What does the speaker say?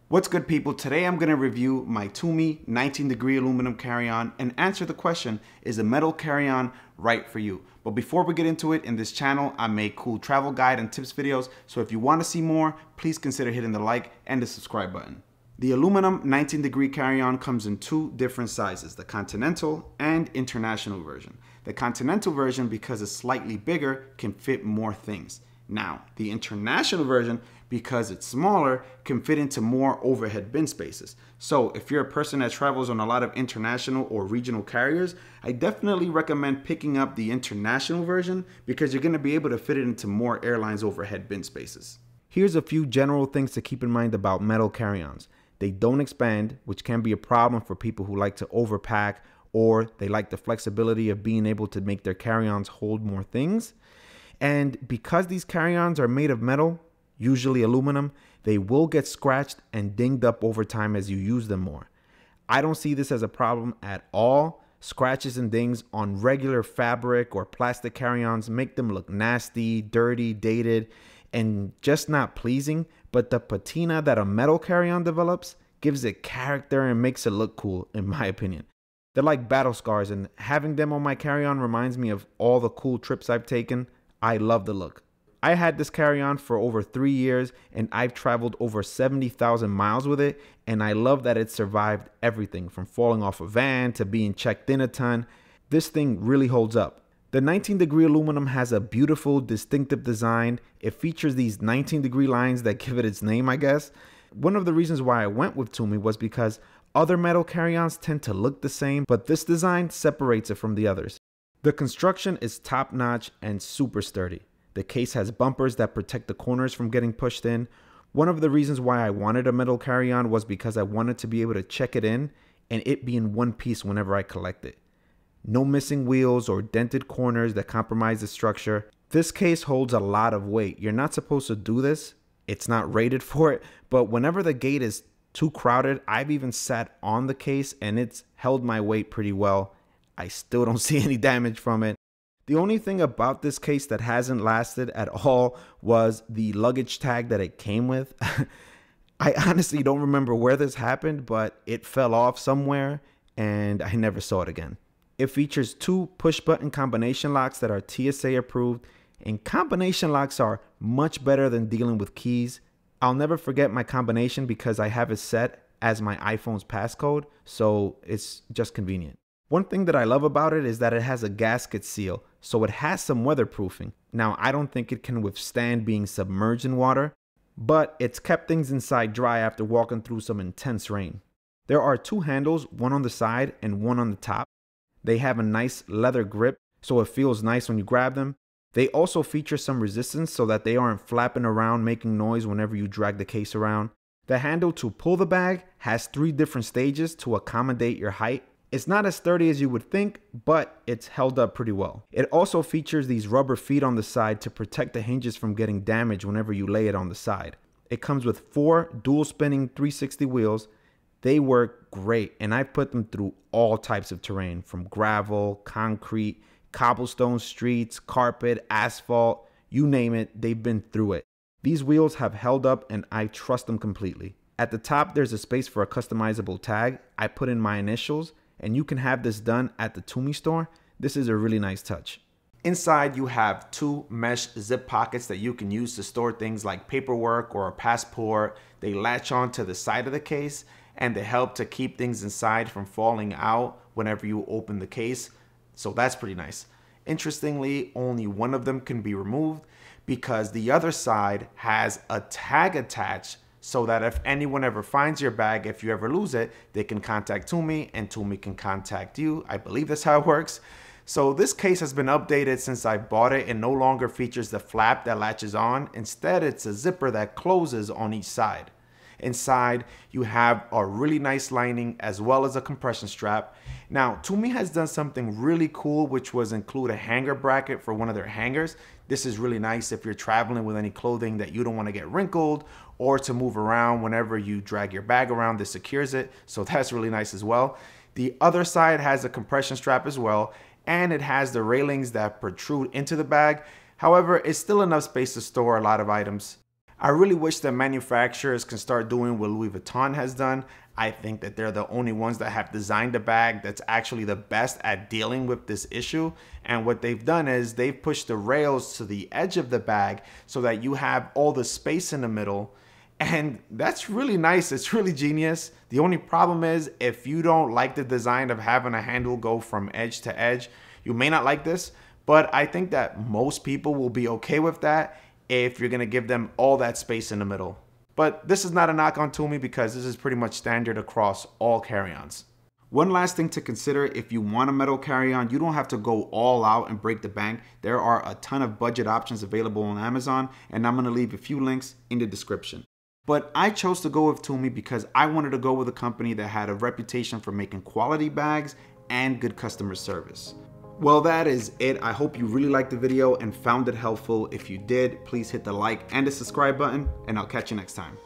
What's good, people? Today I'm going to review my Tumi 19-degree aluminum carry-on and answer the question, is a metal carry-on right for you? But before we get into it, in this channel I make cool travel guide and tips videos, so if you want to see more, please consider hitting the like and the subscribe button. The aluminum 19-degree carry-on comes in two different sizes, the Continental and International version. The Continental version, because it's slightly bigger, can fit more things. Now, the International version, because it's smaller, can fit into more overhead bin spaces. So if you're a person that travels on a lot of international or regional carriers, I definitely recommend picking up the International version because you're going to be able to fit it into more airlines' overhead bin spaces. Here's a few general things to keep in mind about metal carry-ons. They don't expand, which can be a problem for people who like to overpack or they like the flexibility of being able to make their carry-ons hold more things. And because these carry-ons are made of metal, usually aluminum, they will get scratched and dinged up over time as you use them more. I don't see this as a problem at all. Scratches and dings on regular fabric or plastic carry-ons make them look nasty, dirty, dated, and just not pleasing. But the patina that a metal carry-on develops gives it character and makes it look cool, in my opinion. They're like battle scars, and having them on my carry-on reminds me of all the cool trips I've taken. I love the look. I had this carry-on for over 3 years and I've traveled over 70,000 miles with it, and I love that it survived everything from falling off a van to being checked in a ton. This thing really holds up. The 19-degree aluminum has a beautiful, distinctive design. It features these 19-degree lines that give it its name, I guess. One of the reasons why I went with Tumi was because other metal carry-ons tend to look the same, but this design separates it from the others. The construction is top-notch and super sturdy. The case has bumpers that protect the corners from getting pushed in. One of the reasons why I wanted a metal carry-on was because I wanted to be able to check it in and it be in one piece whenever I collect it. No missing wheels or dented corners that compromise the structure. This case holds a lot of weight. You're not supposed to do this. It's not rated for it, but whenever the gate is too crowded, I've even sat on the case and it's held my weight pretty well. I still don't see any damage from it. The only thing about this case that hasn't lasted at all was the luggage tag that it came with. I honestly don't remember where this happened, but it fell off somewhere and I never saw it again. It features two push button combination locks that are TSA approved, and combination locks are much better than dealing with keys. I'll never forget my combination because I have it set as my iPhone's passcode, so it's just convenient. One thing that I love about it is that it has a gasket seal, so it has some weatherproofing. Now, I don't think it can withstand being submerged in water, but it's kept things inside dry after walking through some intense rain. There are two handles, one on the side and one on the top. They have a nice leather grip, so it feels nice when you grab them. They also feature some resistance so that they aren't flapping around making noise whenever you drag the case around. The handle to pull the bag has 3 different stages to accommodate your height. It's not as sturdy as you would think, but it's held up pretty well. It also features these rubber feet on the side to protect the hinges from getting damaged whenever you lay it on the side. It comes with 4 dual spinning 360 wheels. They work great, and I've put them through all types of terrain, from gravel, concrete, cobblestone streets, carpet, asphalt, you name it, they've been through it. These wheels have held up and I trust them completely. At the top, there's a space for a customizable tag. I put in my initials, and you can have this done at the Tumi store. This is a really nice touch. Inside, you have 2 mesh zip pockets that you can use to store things like paperwork or a passport. They latch on to the side of the case and they help to keep things inside from falling out whenever you open the case. So that's pretty nice. Interestingly, only one of them can be removed because the other side has a tag attached, so that if anyone ever finds your bag, if you ever lose it, they can contact Tumi and Tumi can contact you. I believe that's how it works. So this case has been updated since I bought it and no longer features the flap that latches on. Instead, it's a zipper that closes on each side. Inside, you have a really nice lining as well as a compression strap. Now, Tumi has done something really cool, which was include a hanger bracket for one of their hangers. This is really nice if you're traveling with any clothing that you don't want to get wrinkled or to move around whenever you drag your bag around. This secures it, so that's really nice as well. The other side has a compression strap as well, and it has the railings that protrude into the bag. However, it's still enough space to store a lot of items. I really wish that manufacturers can start doing what Louis Vuitton has done. I think that they're the only ones that have designed a bag that's actually the best at dealing with this issue. And what they've done is they've pushed the rails to the edge of the bag so that you have all the space in the middle. And that's really nice. It's really genius. The only problem is if you don't like the design of having a handle go from edge to edge, you may not like this, but I think that most people will be okay with that if you're gonna give them all that space in the middle. But this is not a knock on Tumi because this is pretty much standard across all carry-ons. One last thing to consider, if you want a metal carry-on, you don't have to go all out and break the bank. There are a ton of budget options available on Amazon, and I'm gonna leave a few links in the description. But I chose to go with Tumi because I wanted to go with a company that had a reputation for making quality bags and good customer service. Well, that is it. I hope you really liked the video and found it helpful. If you did, please hit the like and the subscribe button, and I'll catch you next time.